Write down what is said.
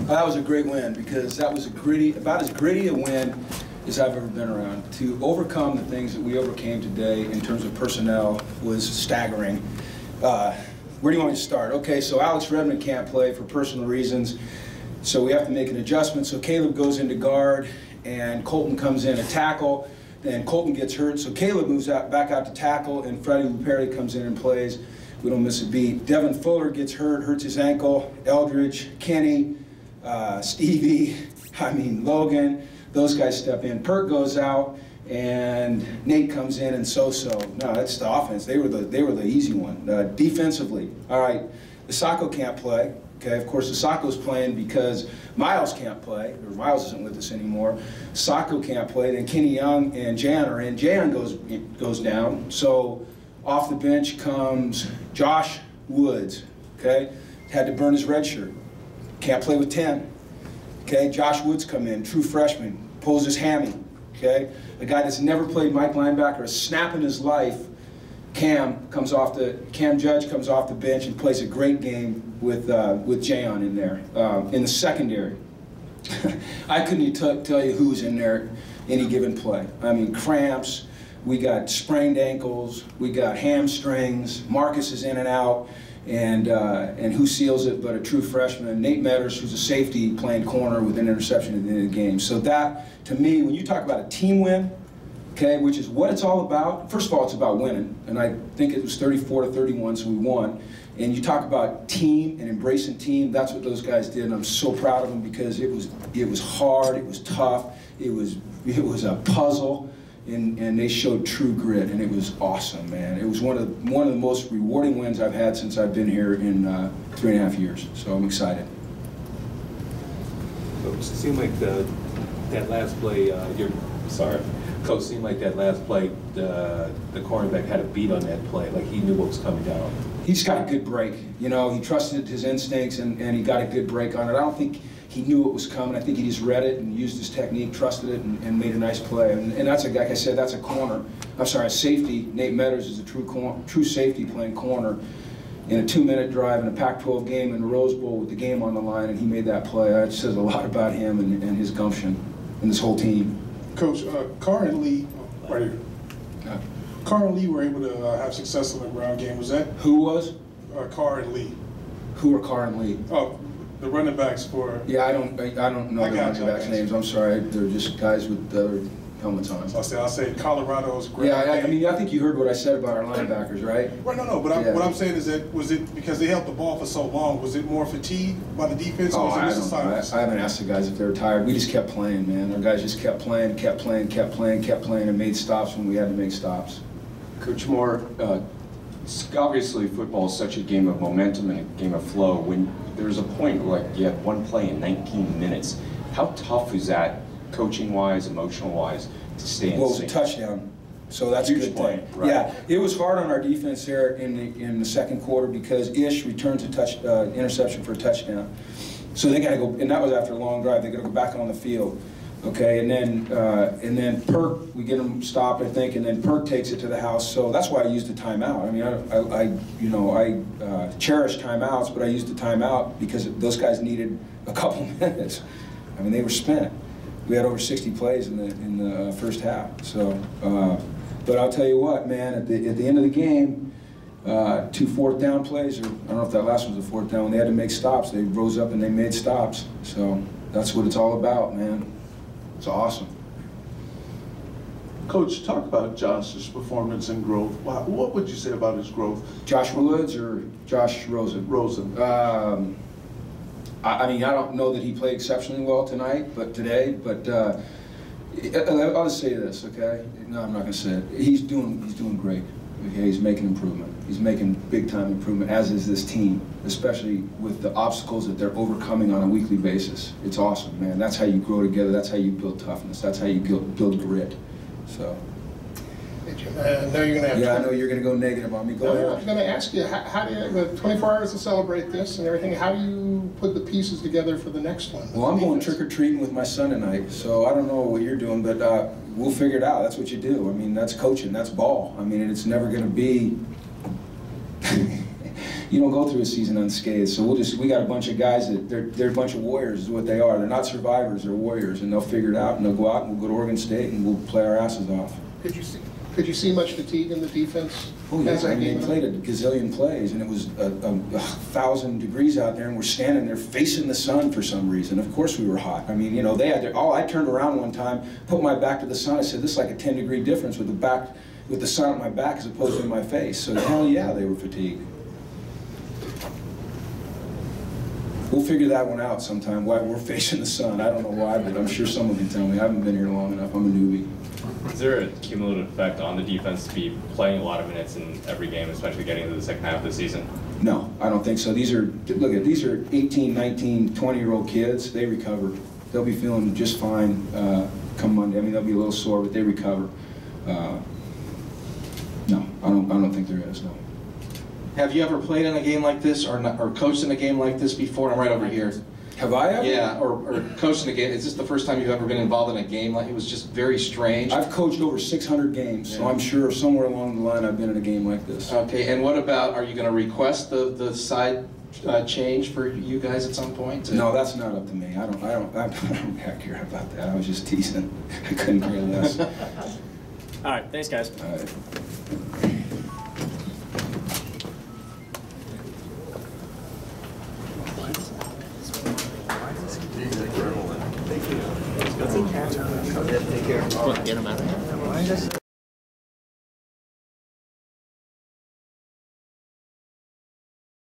That was a great win because that was about as gritty a win as I've ever been around. To overcome the things that we overcame today in terms of personnel was staggering. Where do you want me to start? Okay, so Alex Redmond can't play for personal reasons, so we have to make an adjustment. So Caleb goes into guard, and Colton comes in at tackle. Then Colton gets hurt, so Caleb moves back out to tackle, and Freddie Luperti comes in and plays. We don't miss a beat. Devin Fuller gets hurt, hurts his ankle. Eldridge, Kenny, Stevie, Logan, those guys step in. Perk goes out, and Nate comes in, and so-so. No, that's the offense. They were the easy one. Defensively, all right, the Sacco can't play. Okay, of course the Sacco's playing because Miles can't play, or Miles isn't with us anymore. Sacco can't play. Then Kenny Young and Jan are in. Jan goes down. So off the bench comes Josh Woods. Okay, had to burn his red shirt. Can't play with 10. Okay, Josh Woods come in, true freshman, pulls his hammy. Okay, a guy that's never played Mike linebacker a snap in his life. Cam Judge comes off the bench and plays a great game with Jayon in there. In the secondary, I couldn't tell you who's in there any given play. I mean, cramps, we got sprained ankles, we got hamstrings, Marcus is in and out, and who seals it but a true freshman, Nate Metters, who's a safety playing corner with an interception at the end of the game. So that, to me, when you talk about a team win, okay, which is what it's all about. First of all, it's about winning, and I think it was 34-31, so we won. And you talk about team and embracing team, that's what those guys did, and I'm so proud of them because it was hard, it was tough, it was a puzzle, and they showed true grit, and it was awesome, man. It was one of the most rewarding wins I've had since I've been here in 3.5 years, so I'm excited. Coach, it seemed like that last play, Coach, seemed like that last play, the cornerback had a beat on that play, like he knew what was coming down. He's got a good break. You know, he trusted his instincts and he got a good break on it. I don't think he knew what was coming. I think he just read it and used his technique, trusted it, and made a nice play. And that's a, like I said, that's a corner. I'm sorry, a safety. Nate Metters is a true safety playing corner in a 2-minute drive in a Pac-12 game in the Rose Bowl with the game on the line, and he made that play. It says a lot about him and his gumption and this whole team. Coach, Carr and Lee, right here. Carr and Lee were able to have success in the ground game. Was that? Who was? Carr and Lee. Who are Carr and Lee? Oh, the running backs for. Yeah, I don't know the running backs' names. I'm sorry. They're just guys with helmets on. So I'll say Colorado's great. Yeah, I mean, I think you heard what I said about our linebackers, right? Right, no, but what I'm saying is that, was it because they held the ball for so long, was it more fatigue by the defense, or was it misalignments? I haven't asked the guys if they were tired. We just kept playing, man. Our guys just kept playing, and made stops when we had to make stops. Coach Mora, obviously football is such a game of momentum and a game of flow. When there's a point where like you have one play in 19 minutes, how tough is that, coaching-wise, emotional-wise, to stay in sync? Well, it was a touchdown, so that's a good thing. Right. Yeah, it was hard on our defense there in the second quarter because Ish returns a interception for a touchdown. So they got to go, and that was after a long drive. They got to go back on the field. Okay, and then Perk, we get him stopped, I think, and then Perk takes it to the house. So that's why I used the timeout. I mean, I cherish timeouts, but I used the timeout because those guys needed a couple minutes. I mean, they were spent. We had over 60 plays in the first half. So, but I'll tell you what, man, at the end of the game, 2 4th down plays, or I don't know if that last one was a 4th down. When they had to make stops, they rose up and they made stops. So that's what it's all about, man. It's awesome. Coach, talk about Josh's performance and growth. What would you say about his growth? Josh Woods or Josh Rosen? Rosen. I mean, I don't know that he played exceptionally well tonight, but I'll just say this, okay? No, I'm not going to say it. He's doing great. Okay, he's making improvement. He's making big-time improvement, as is this team, especially with the obstacles that they're overcoming on a weekly basis. It's awesome, man. That's how you grow together. That's how you build toughness. That's how you build grit. So. I know you're going to have. Yeah, I know you're going to go negative on me. Go ahead. I was going to ask you, how do you, with 24 hours to celebrate this and everything, how do you put the pieces together for the next one? Well, I'm going trick-or-treating with my son tonight, so I don't know what you're doing, but we'll figure it out. That's what you do. I mean, that's coaching. That's ball. I mean, it's never going to be you don't go through a season unscathed. So we got a bunch of guys that they're a bunch of warriors is what they are. They're not survivors, they're warriors, and they'll figure it out, and they'll go out and we'll go to Oregon State and we'll play our asses off. Could you see much fatigue in the defense? Oh yeah, I mean, they played a gazillion plays, and it was 1,000 degrees out there, and we're standing there facing the sun for some reason. Of course we were hot. I mean, you know, they had I turned around one time, put my back to the sun. I said, this is like a 10-degree difference with the sun on my back as opposed to in my face. So hell yeah, they were fatigued. We'll figure that one out sometime, why we're facing the sun. I don't know why, but I'm sure someone can tell me. I haven't been here long enough. I'm a newbie. Is there a cumulative effect on the defense to be playing a lot of minutes in every game, especially getting into the second half of the season? No, I don't think so. These are 18, 19, 20-year-old kids. They recover. They'll be feeling just fine come Monday. I mean, they'll be a little sore, but they recover. No, I don't think there is, no. Have you ever played in a game like this or coached in a game like this before? I'm right over here. Have I ever? Yeah, or coached in a game. Is this the first time you've ever been involved in a game like it was just very strange? I've coached over 600 games, so I'm sure somewhere along the line I've been in a game like this. Okay, and what about, are you going to request the side change for you guys at some point? No, that's not up to me. I don't care about that. I was just teasing. I couldn't care less. All right, thanks guys. All right. Get him out of here.